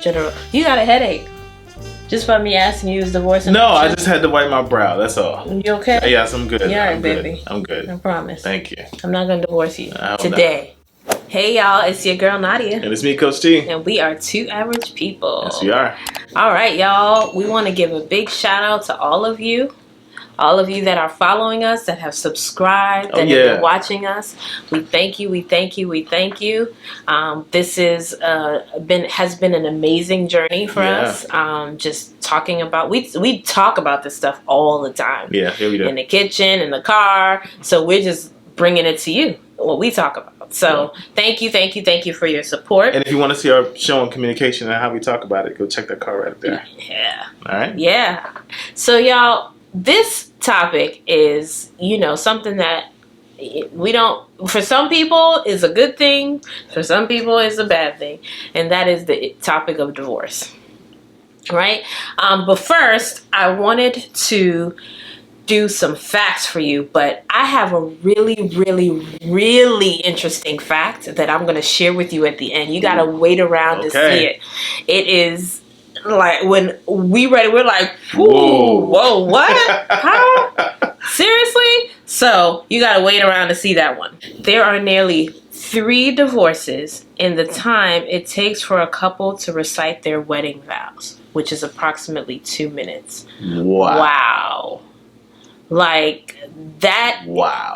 General, you got a headache. Just by me asking you, is divorce an No, option? I just had to wipe my brow. That's all. You okay? Yes, I'm good. You're all right, I'm good. baby. I'm good. I promise. Thank you. I'm not gonna divorce you I hope today. Hey y'all, it's your girl Nadia. And it's me, Coach T. And we are two average people. Yes, we are. All right, y'all. We want to give a big shout out to all of you. All of you that are following us, that have subscribed, that have been watching us. We thank you. We thank you. We thank you. This is has been an amazing journey for us. Just talking about we talk about this stuff all the time. Yeah, here we do. In the kitchen, in the car. So we're just bringing it to you, what we talk about. So thank you for your support. And if you want to see our show on communication and how we talk about it, go check that car right up there. Yeah. All right. Yeah. So y'all, this topic is, something that we don't, for some people is a good thing, for some people is a bad thing, and that is the topic of divorce, right? But first, I wanted to do some facts for you, but I have a really, really, really interesting fact that I'm going to share with you at the end. You got to wait around to see it. It is like when we read it, we're like, whoa, what? How? Seriously? So you got to wait around to see that one. There are nearly 3 divorces in the time it takes for a couple to recite their wedding vows, which is approximately 2 minutes. Wow. Like, that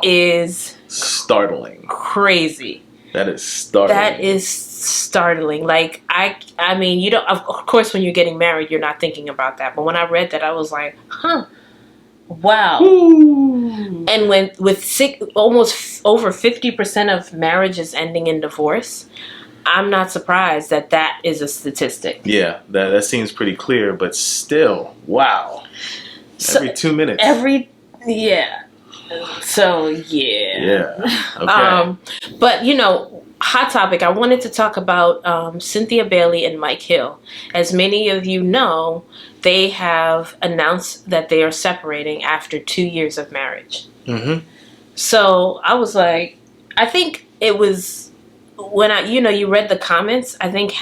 is startling. Crazy. That is startling. That is startling. Like, I mean, you don't, of course, when you're getting married, you're not thinking about that. But when I read that, I was like, wow. Ooh. And with almost over 50% of marriages ending in divorce, I'm not surprised that is a statistic. Yeah, that seems pretty clear, but still, wow. Every 2 minutes. So, yeah. Okay. But, hot topic, I wanted to talk about Cynthia Bailey and Mike Hill. As many of you know, they have announced that they are separating after 2 years of marriage. Mm-hmm. So I was like, I think it was when you read the comments, I think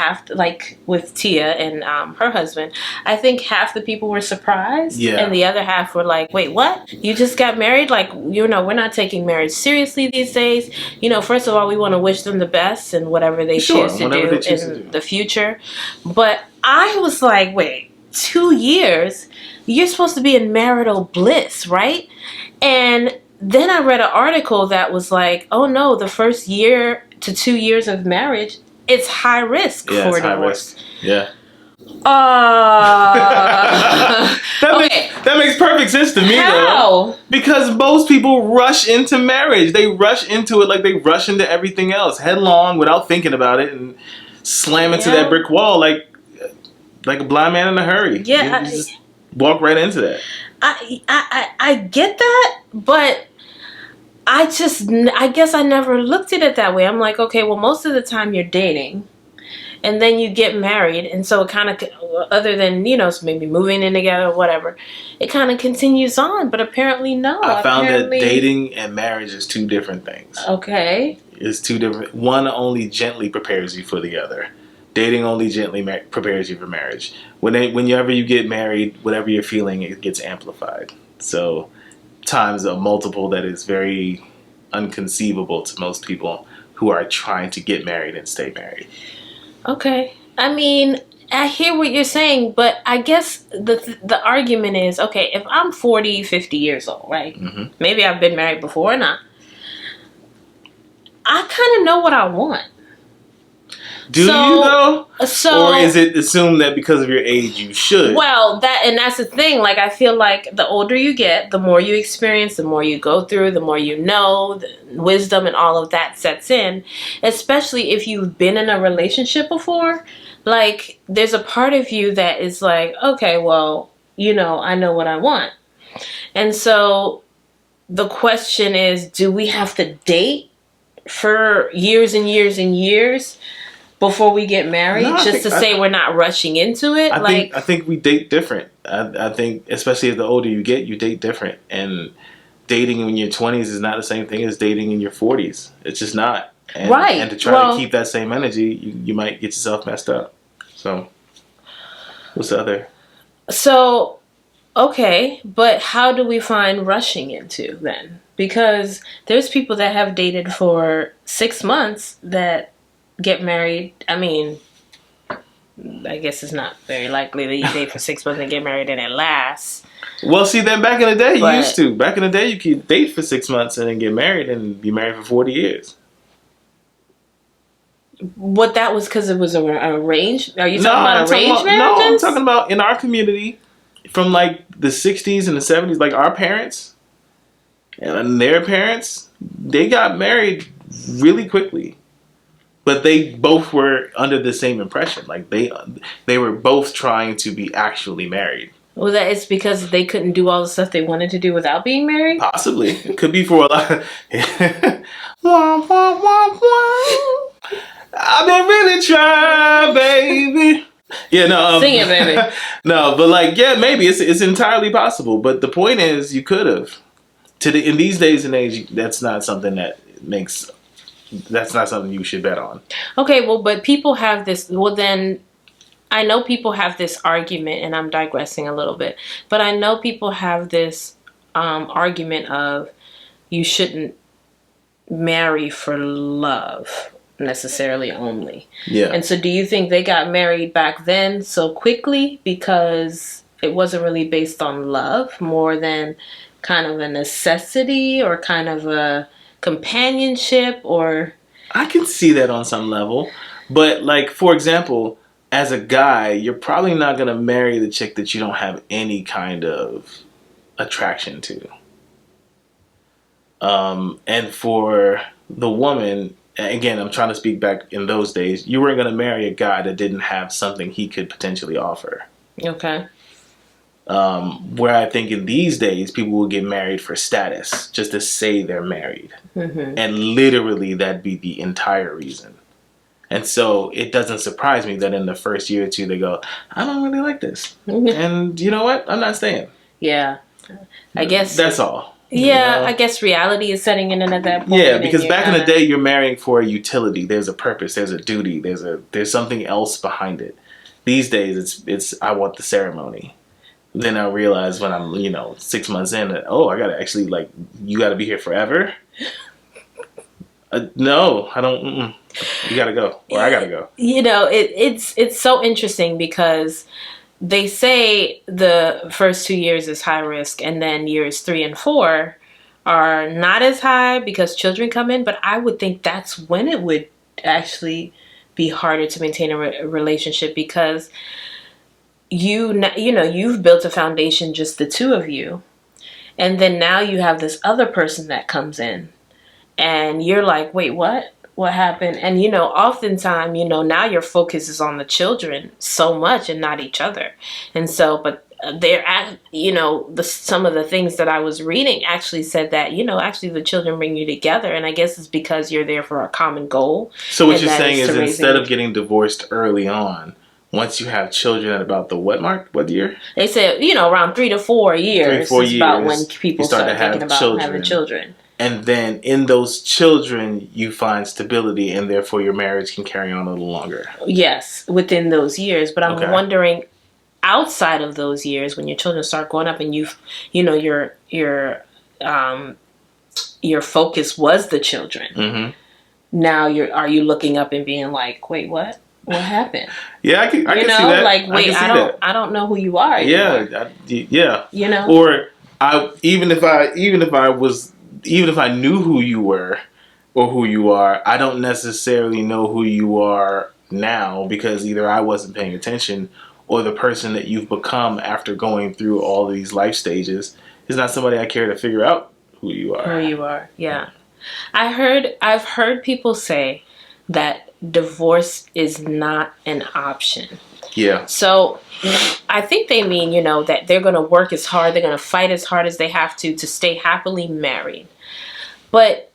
with Tia and her husband, I think half the people were surprised. Yeah. And the other half were like, wait, what? You just got married? Like, we're not taking marriage seriously these days. First of all, we want to wish them the best and whatever they choose to do in the future. But I was like, wait, 2 years? You're supposed to be in marital bliss, right? And then I read an article that was like, oh no, the first year to 2 years of marriage, it's high risk for divorce. Yeah. That makes perfect sense to me, though. Because most people rush into marriage. They rush into it like they rush into everything else, headlong, without thinking about it, and slam into that brick wall like a blind man in a hurry. Yeah, you just walk right into that. I get that, but I guess I never looked at it that way. I'm like, okay, well, most of the time you're dating and then you get married. And so it kind of, other than, maybe moving in together or whatever, it kind of continues on. But apparently, no. I found that dating and marriage is 2 different things. Okay. It's 2 different. One only gently prepares you for the other. Dating only gently prepares you for marriage. Whenever you get married, whatever you're feeling, it gets amplified. So times a multiple that is very unconceivable to most people who are trying to get married and stay married. Okay. I mean, I hear what you're saying, but I guess the argument is, okay, if I'm 40, 50 years old, right? Mm-hmm. Maybe I've been married before or not. I kind of know what I want. Do you though? Or is it assumed that because of your age you should? Well, that's the thing. Like, I feel like the older you get, the more you experience, the more you go through, the more you know, the wisdom and all of that sets in. Especially if you've been in a relationship before. Like, there's a part of you that is like, okay, well, I know what I want. And so the question is, do we have to date for years and years and years before we get married, just to say we're not rushing into it? I think we date different. I think, especially as the older you get, you date different. And dating in your 20s is not the same thing as dating in your 40s. It's just not. And to try to keep that same energy, you might get yourself messed up. So What's the other? So, okay, but how do we find rushing into then? Because there's people that have dated for 6 months that get married. I mean, I guess it's not very likely that you date for 6 months and get married and it lasts. Well, see, then back in the day, you But- used to. Back in the day, you could date for 6 months and then get married and be married for 40 years. What that was because it was arranged? Are you talking I'm about arranged marriages? No, I'm talking about in our community from like the 60s and the 70s, like our parents and their parents, they got married really quickly. But they both were under the same impression. Like they were both trying to be actually married. Well, that is because they couldn't do all the stuff they wanted to do without being married? Possibly. It could be for a lot. Wah, wah, wah, wah. I've been really trying, baby. Yeah, no. Sing it, baby. No, but like, yeah, maybe it's entirely possible. But the point is, you could have. In these days and age, that's not something that makes. That's not something you should bet on. Okay, well, but people have this. Well, then I know people have this argument, and I'm digressing a little bit, but I know people have this argument of you shouldn't marry for love necessarily only. Yeah. And so do you think they got married back then so quickly because it wasn't really based on love more than kind of a necessity or kind of a companionship? Or I can see that on some level. But like, for example, as a guy, you're probably not going to marry the chick that you don't have any kind of attraction to. And for the woman, again, I'm trying to speak back in those days, you weren't going to marry a guy that didn't have something he could potentially offer. okay. Where I think in these days, people will get married for status, just to say they're married. Mm-hmm. And literally that'd be the entire reason. And so it doesn't surprise me that in the first year or two, they go, I don't really like this. Mm-hmm. And you know what? I'm not staying. Yeah. I guess That's all. Yeah, You know? I guess reality is setting in at that point. Yeah, because and back in the you're day, you're marrying for a utility. There's a purpose. There's a duty. There's something else behind it. These days, it's I want the ceremony. Then I realize when I'm 6 months in that I gotta actually you gotta be here forever. No, I don't. You gotta go, or I gotta go. it's so interesting because they say the first 2 years is high risk, and then years 3 and 4 are not as high because children come in. But I would think that's when it would actually be harder to maintain a relationship because you've built a foundation, just the two of you, and then now you have this other person that comes in, and you're like, wait, what happened? And oftentimes, now your focus is on the children so much and not each other. And so, but they're at, some of the things that I was reading actually said that, actually the children bring you together. And I guess it's because you're there for a common goal. So what you're saying is instead of getting divorced early on, once you have children at about the what mark? What year? They said, around 3 to 4 years. 3 to 4 is about years, when people start thinking about having children. And then in those children, you find stability, and therefore your marriage can carry on a little longer. Yes, within those years. But I'm Okay. wondering, outside of those years, when your children start growing up, and your focus was the children. Mm-hmm. Now are you looking up and being like, wait, what? What happened? Yeah, I can see that. Like, wait, I don't know who you are anymore. Yeah. Or even if I knew who you were or who you are, I don't necessarily know who you are now because either I wasn't paying attention or the person that you've become after going through all of these life stages is not somebody I care to figure out who you are. Who you are, yeah. I've heard people say that divorce is not an option. Yeah. So I think they mean, that they're going to work as hard, they're going to fight as hard as they have to stay happily married. But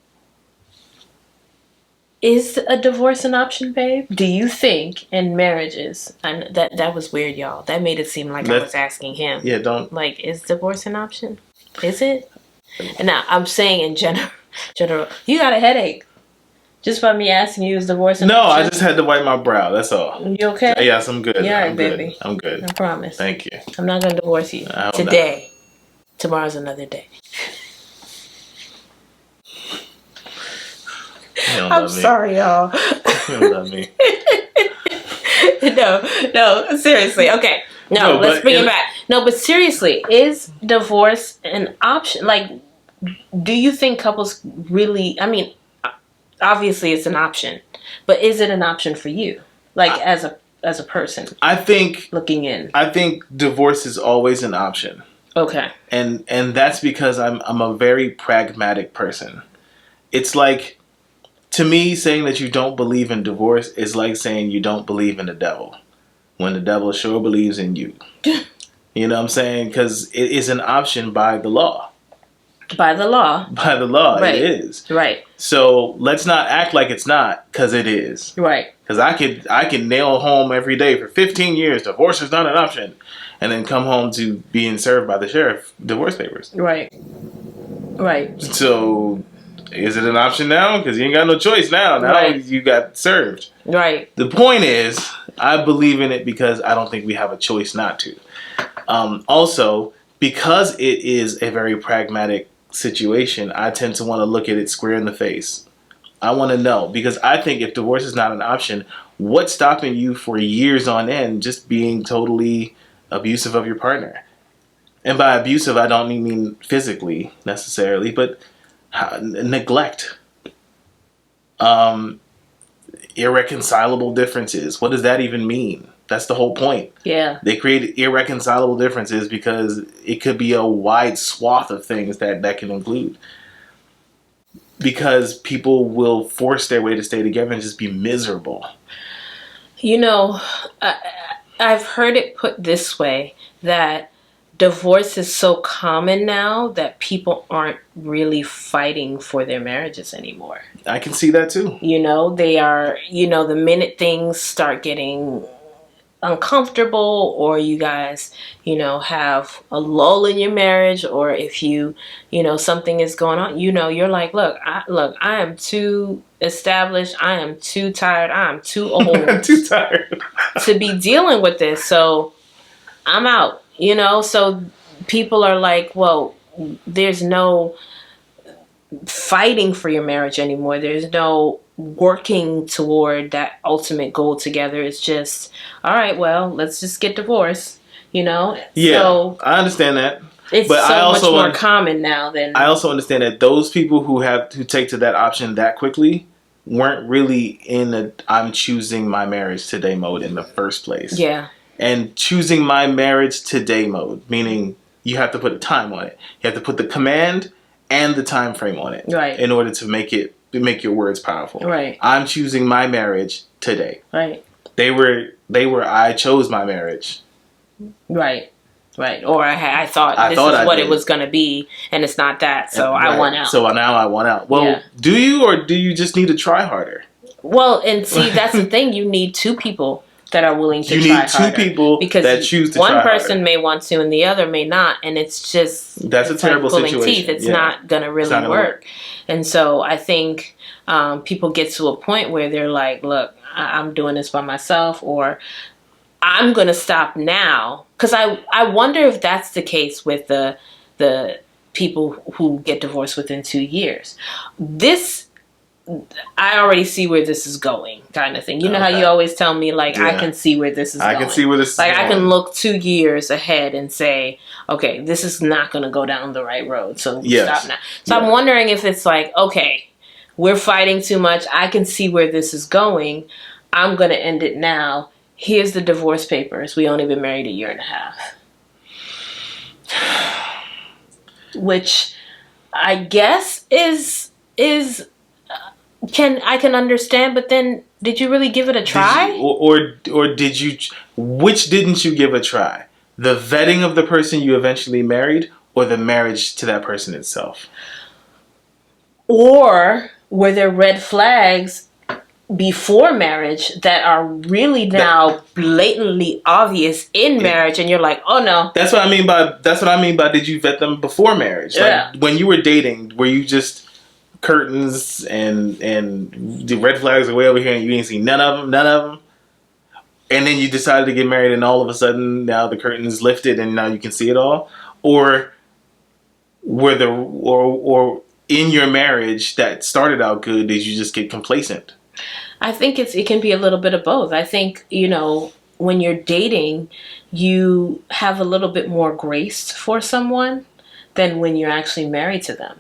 is a divorce an option, babe? Do you think in marriages, and that was weird, y'all. That made it seem like I was asking him. Yeah, don't. Like, is divorce an option? Is it? And now I'm saying in general, you got a headache. Just by me asking you, is divorce an No, option? I just had to wipe my brow. That's all. You okay? Yes, I'm good. Yeah, I'm good. baby. I'm good. I promise. Thank you. I'm not gonna divorce you today. Tomorrow's another day. I'm sorry, y'all. You don't love me. No, seriously. Okay. No, let's bring it back. No, but seriously, is divorce an option? Like, do you think couples really, I mean, obviously it's an option, but is it an option for you? Like, as a person? I think looking in. I think divorce is always an option. Okay. And that's because I'm a very pragmatic person. It's like, to me, saying that you don't believe in divorce is like saying you don't believe in the devil, when the devil sure believes in you. You know what I'm saying? Because it is an option by the law. By the law. By the law, right. It is. Right. So let's not act like it's not, because it is. Right. Because I can nail home every day for 15 years, divorce is not an option, and then come home to being served by the sheriff divorce papers. Right. Right. So is it an option now? Because you ain't got no choice now. Now you got served. Right. The point is, I believe in it because I don't think we have a choice not to. Also, because it is a very pragmatic situation, I tend to want to look at it square in the face. I want to know, because I think if divorce is not an option, what's stopping you for years on end just being totally abusive of your partner? And by abusive, I don't mean physically necessarily, but neglect. Irreconcilable differences. What does that even mean? That's the whole point. Yeah. They create irreconcilable differences because it could be a wide swath of things that can include. Because people will force their way to stay together and just be miserable. You know, I've heard it put this way, that divorce is so common now that people aren't really fighting for their marriages anymore. I can see that too. You know, they are, the minute things start getting uncomfortable, or you guys, have a lull in your marriage, or if something is going on, you're like, look, I am too established, I am too tired, I am too old I'm too tired to be dealing with this, so I'm out, so people are like, well, there's no fighting for your marriage anymore, there's no working toward that ultimate goal together. It's just, all right, well, let's just get divorced, Yeah, so I understand that. It's but so much more common now than... I also understand that those people who take to that option that quickly weren't really in a I'm choosing my marriage today mode in the first place. Yeah. And choosing my marriage today mode, meaning you have to put a time on it. You have to put the command and the time frame on it. Right. In order to make your words powerful. Right. I'm choosing my marriage today. Right. They were I chose my marriage. Right. Right. Or I thought this is what it was going to be, and it's not that, so right. I want out. So now I want out. Well, do you, or do you just need to try harder? Well, and see, that's the thing. You need two people that are willing to try harder. You need two people because that choose to try harder. One person may want to and the other may not, and it's just... That's a terrible situation. Teeth. It's not going to really work. And so I think people get to a point where they're like, look, I'm doing this by myself, or I'm going to stop now. Because I wonder if that's the case with the people who get divorced within 2 years. I already see where this is going, kind of thing. You know how you always tell me, like, I can see where this is going. I can see where this is going. I can look 2 years ahead and say, okay, this is not going to go down the right road, so stop now. So I'm wondering if it's like, okay, we're fighting too much. I can see where this is going. I'm going to end it now. Here's the divorce papers. We only been married 1.5 years. Which I guess is I can understand, but then did you really give it a try? Or did you, which didn't you give a try? The vetting of the person you eventually married, or the marriage to that person itself? Or were there red flags before marriage that are really now blatantly obvious in marriage, and you're like, oh no. That's what I mean by did you vet them before marriage? Yeah. Like when you were dating, were you just curtains and the red flags are way over here, and you ain't seen none of them. And then you decided to get married, and all of a sudden now the curtain is lifted, and now you can see it all, or or in your marriage that started out good, did you just get complacent? I think it can be a little bit of both. I think, when you're dating, you have a little bit more grace for someone than when you're actually married to them.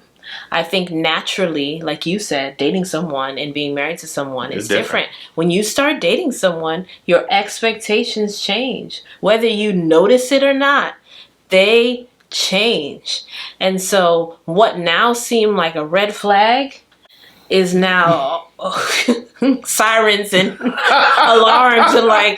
I think naturally, like you said, dating someone and being married to someone is different. When you start dating someone, your expectations change. Whether you notice it or not, they change. And so what now seemed like a red flag is now sirens and alarms and like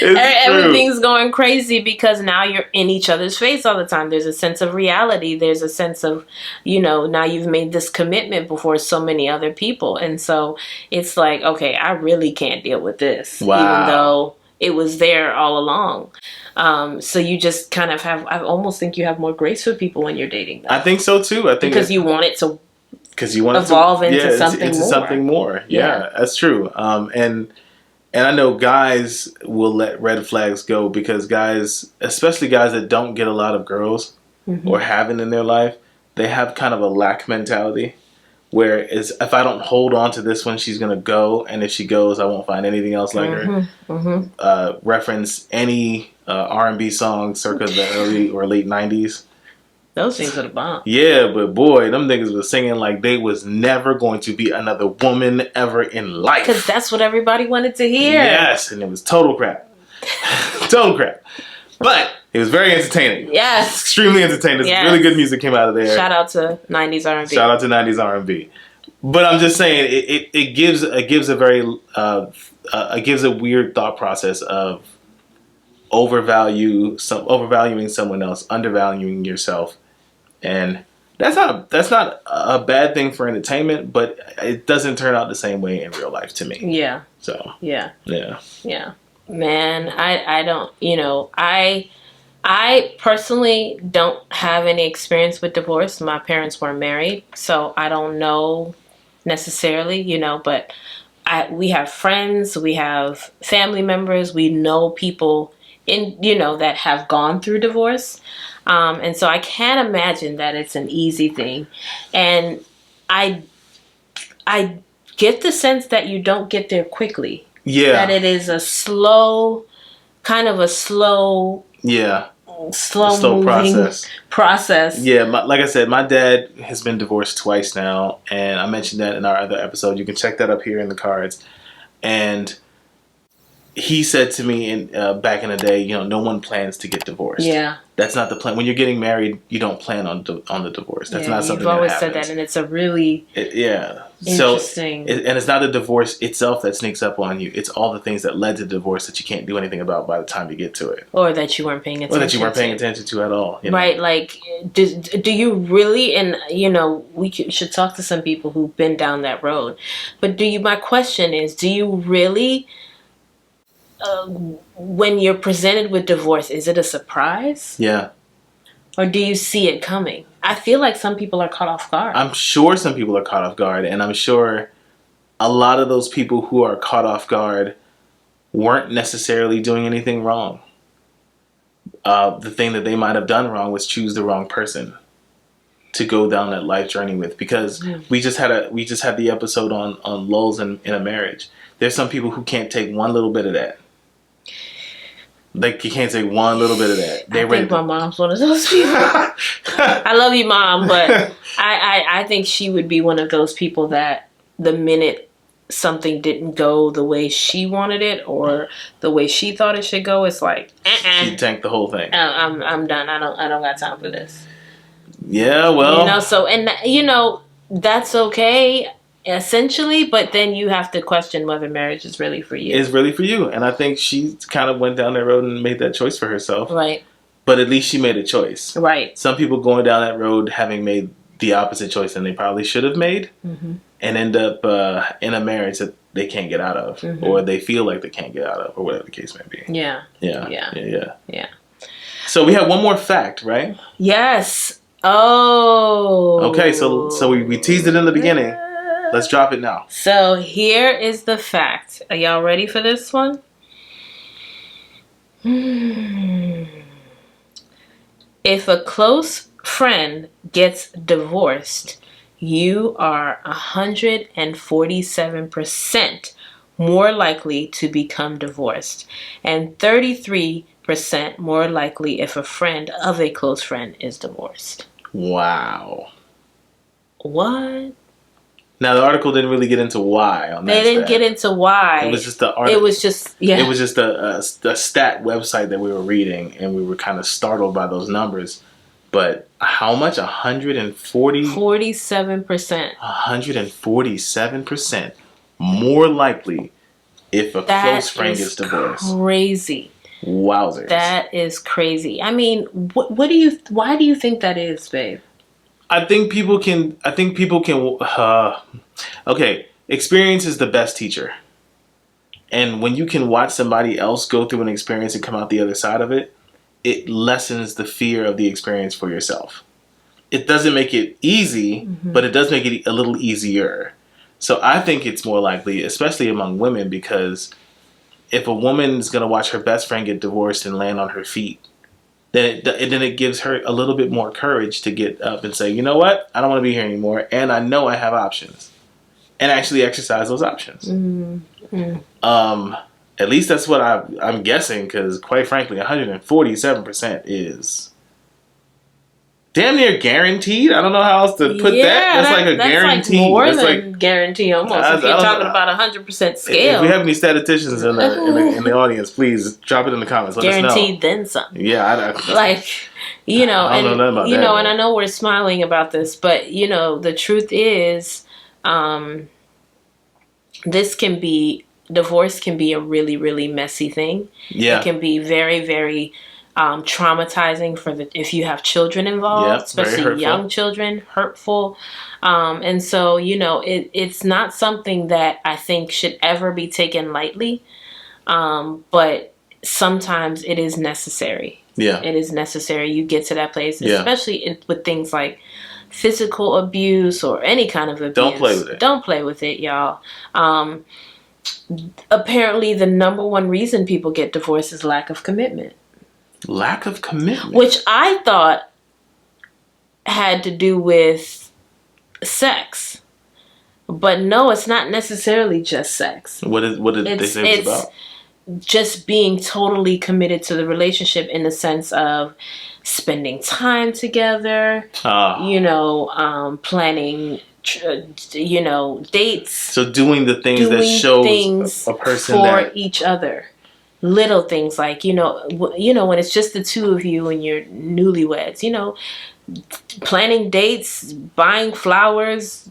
everything's going crazy because now you're in each other's face all the time. There's a sense of reality. There's a sense of, now you've made this commitment before so many other people. And so it's like, okay, I really can't deal with this. Wow. Even though it was there all along. So you just kind of I almost think you have more grace for people when you're dating them. I think so too. I think because you want it to evolve into something more. Something more. Yeah, that's true. And I know guys will let red flags go because guys, especially guys that don't get a lot of girls or haven't in their life, they have kind of a lack mentality where if I don't hold on to this one, she's going to go. And if she goes, I won't find anything else like her. Reference any R&B song circa the early or late 90s. Those things are the bomb. Yeah, but boy, them niggas was singing like they was never going to be another woman ever in life. Because that's what everybody wanted to hear. Yes, and it was total crap. Total crap. But it was very entertaining. Yes. Extremely entertaining. Yes. Really good music came out of there. Shout out to 90s R&B. Shout out to 90s R&B. But I'm just saying, it gives a weird thought process of overvaluing someone else, undervaluing yourself. And that's not a bad thing for entertainment, but it doesn't turn out the same way in real life to me. Yeah. So. Yeah. Yeah. Yeah. Man, I don't, I personally don't have any experience with divorce. My parents weren't married, so I don't know necessarily, but we have friends, we have family members, we know people that have gone through divorce. And so I can't imagine that it's an easy thing. And I get the sense that you don't get there quickly. Yeah. That it is a slow yeah. Slow process. Yeah, like I said, my dad has been divorced twice now, and I mentioned that in our other episode. You can check that up here in the cards. And he said to me back in the day, no one plans to get divorced. Yeah. That's not the plan. When you're getting married, you don't plan on the divorce. That's not something that happens. You've always said that, and it's a really interesting. And it's not the divorce itself that sneaks up on you. It's all the things that led to the divorce that you can't do anything about by the time you get to it. Or that you weren't paying attention to at all. Right, like, do you really, and, we should talk to some people who've been down that road. But my question is, do you really... when you're presented with divorce, is it a surprise? Yeah. Or do you see it coming? I feel like some people are caught off guard. I'm sure some people are caught off guard, and I'm sure a lot of those people who are caught off guard weren't necessarily doing anything wrong. The thing that they might have done wrong was choose the wrong person to go down that life journey with, because we just had the episode on lulls in a marriage. There's some people who can't take one little bit of that. Like, you can't take one little bit of that. I think my mom's one of those people. I love you, Mom, but I think she would be one of those people that the minute something didn't go the way she wanted it or the way she thought it should go, it's like, She'd tank the whole thing. I'm done. I don't got time for this. Yeah, well. So, and, that's okay. Essentially, but then you have to question whether marriage is really for you. It's really for you. And I think she kind of went down that road and made that choice for herself. Right. But at least she made a choice. Right. Some people going down that road having made the opposite choice than they probably should have made and end up in a marriage that they can't get out of or they feel like they can't get out of or whatever the case may be. Yeah. Yeah. So we have one more fact, right? Yes. Oh. Okay, so we teased it in the beginning. Let's drop it now. So here is the fact. Are y'all ready for this one? If a close friend gets divorced, you are 147% more likely to become divorced, and 33% more likely if a friend of a close friend is divorced. Wow. What? Now the article didn't really get into why on that. They didn't get into why. It was just the article. It was just It was just a stat website that we were reading, and we were kind of startled by those numbers. But how much? 47%. 147% more likely if a close friend gets divorced. Crazy. Wowzers. That is crazy. I mean, why do you think that is, babe? I think people can. Okay, experience is the best teacher, and when you can watch somebody else go through an experience and come out the other side of it, it lessens the fear of the experience for yourself. It doesn't make it easy, but it does make it a little easier. So I think it's more likely, especially among women, because if a woman's going to watch her best friend get divorced and land on her feet, then it gives her a little bit more courage to get up and say, you know what, I don't want to be here anymore, and I know I have options, and actually exercise those options. At least that's what I'm guessing, because quite frankly, 147% is damn near guaranteed. I don't know how else to put that. That's like a guarantee. Like more that's than guarantee almost. If you're talking about 100% scale. If we have any statisticians in the audience, please drop it in the comments. Let guaranteed us know. Then some. Yeah, I I don't know about that, and I know we're smiling about this, but the truth is, divorce can be a really, really messy thing. Yeah, it can be very, very traumatizing if you have children involved, especially young children, hurtful. And so, it's not something that I think should ever be taken lightly. But sometimes it is necessary. Yeah. It is necessary. You get to that place, especially with things like physical abuse or any kind of abuse. Don't play with it. Don't play with it, y'all. Apparently, the number one reason people get divorced is lack of commitment. Lack of commitment, which I thought had to do with sex, but no, it's not necessarily just sex. What did they say it was about? Just being totally committed to the relationship in the sense of spending time together. Planning. Dates. So doing the things that shows a person for each other. Little things like, when it's just the two of you and you're newlyweds, planning dates, buying flowers,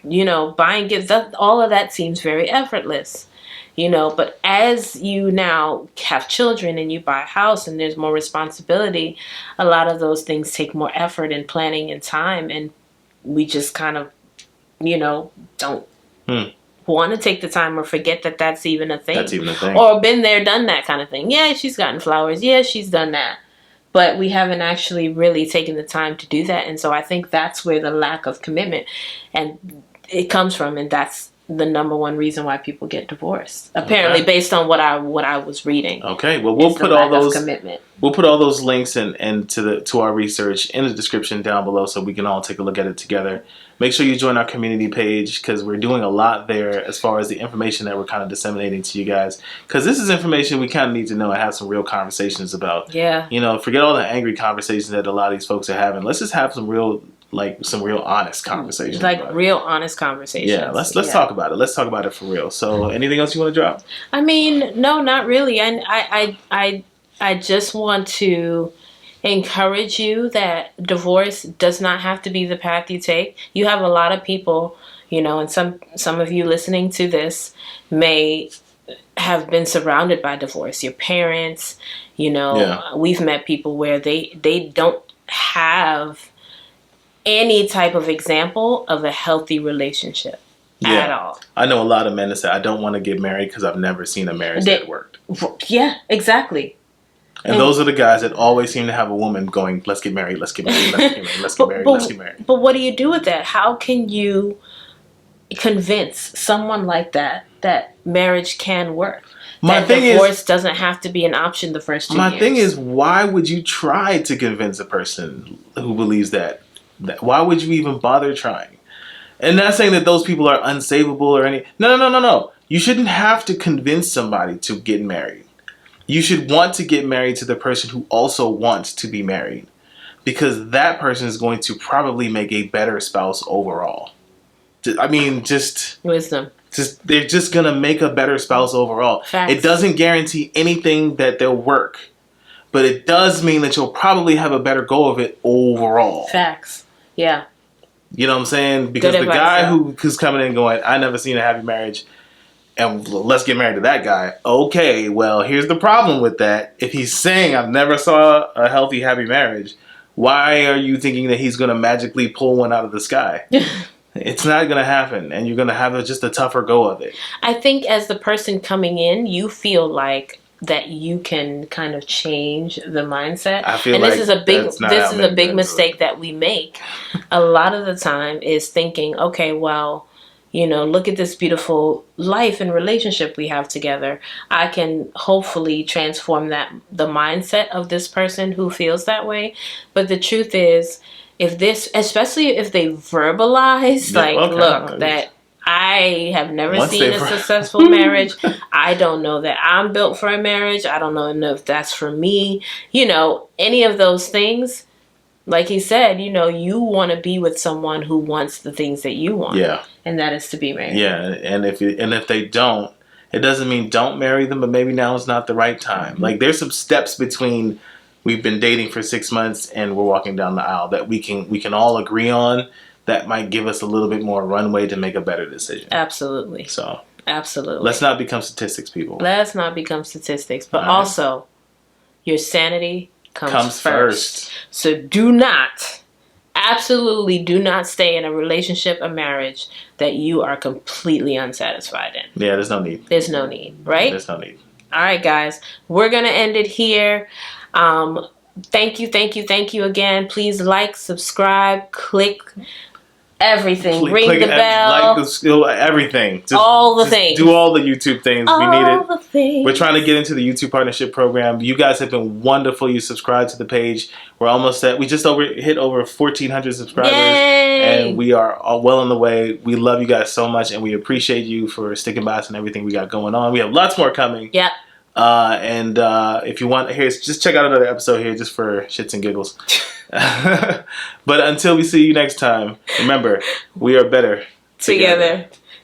buying gifts, all of that seems very effortless, but as you now have children and you buy a house and there's more responsibility, a lot of those things take more effort and planning and time, and we just kind of, don't want to take the time or forget that that's even a thing. Or been there, done that kind of thing. Yeah, she's gotten flowers. Yeah, she's done that. But we haven't actually really taken the time to do that. And so I think that's where the lack of commitment and it comes from. And that's the number one reason why people get divorced. Apparently, based on what I was reading. Okay, well, we'll put all those commitment. We'll put all those links and to our research in the description down below, so we can all take a look at it together. Make sure you join our community page, because we're doing a lot there as far as the information that we're kind of disseminating to you guys. Because this is information we kind of need to know and have some real conversations about. Yeah. Forget all the angry conversations that a lot of these folks are having. Let's just have some real honest conversations. Real honest conversations. Yeah, let's talk about it. Let's talk about it for real. So, anything else you want to drop? I mean, no, not really. And I just want to encourage you that divorce does not have to be the path you take. You have a lot of people, and some of you listening to this may have been surrounded by divorce. Your parents, we've met people where they don't have any type of example of a healthy relationship at all. I know a lot of men that say, I don't want to get married because I've never seen a marriage that worked. Yeah, exactly. And those are the guys that always seem to have a woman going, let's get married, let's get married, let's get married, let's get married, let's get married. But what do you do with that? How can you convince someone like that marriage can work? My that thing divorce doesn't have to be an option the first 2 years. My thing is, why would you try to convince a person who believes that? Why would you even bother trying? And not saying that those people are unsavable or any. No. You shouldn't have to convince somebody to get married. You should want to get married to the person who also wants to be married. Because that person is going to probably make a better spouse overall. I mean, just... wisdom. They're just going to make a better spouse overall. Facts. It doesn't guarantee anything that they'll work. But it does mean that you'll probably have a better go of it overall. Facts. Yeah. You know what I'm saying? Because the guy who's coming in going, I never seen a happy marriage, and let's get married to that guy. Okay, well, here's the problem with that. If he's saying, I've never saw a healthy, happy marriage, why are you thinking that he's going to magically pull one out of the sky? It's not going to happen, and you're going to have just a tougher go of it. I think as the person coming in, you feel like that you can kind of change the mindset. I feel and like this is a big mistake that we make a lot of the time, is thinking, okay, well, you know, look at this beautiful life and relationship we have together. I can hopefully transform the mindset of this person who feels that way. But the truth is, especially if they verbalize, that I have never seen a successful marriage. I don't know that I'm built for a marriage. I don't know if that's for me. You know, any of those things. Like he said, you know, you want to be with someone who wants the things that you want. Yeah. And that is to be married. Yeah, and if they don't, it doesn't mean don't marry them, but maybe now is not the right time. Mm-hmm. Like, there's some steps between we've been dating for 6 months and we're walking down the aisle that we can all agree on that might give us a little bit more runway to make a better decision. Absolutely. So. Absolutely. Let's not become statistics, people. Let's not become statistics. But also, your sanity comes first. So absolutely do not stay in a relationship, a marriage that you are completely unsatisfied in. Yeah, there's no need. There's no need, right? There's no need. All right, guys. We're going to end it here. Thank you again. Please like, subscribe, click everything. Ring the bell. Everything. All the things. Do all the YouTube things. We need it. All the things. We're trying to get into the YouTube partnership program. You guys have been wonderful. You subscribe to the page. We're almost we just hit over 1,400 subscribers. Yay! And we are well on the way. We love you guys so much, and we appreciate you for sticking by us and everything we got going on. We have lots more coming. Yep. And if you want, just check out another episode here just for shits and giggles. But until we see you next time, remember, we are better together.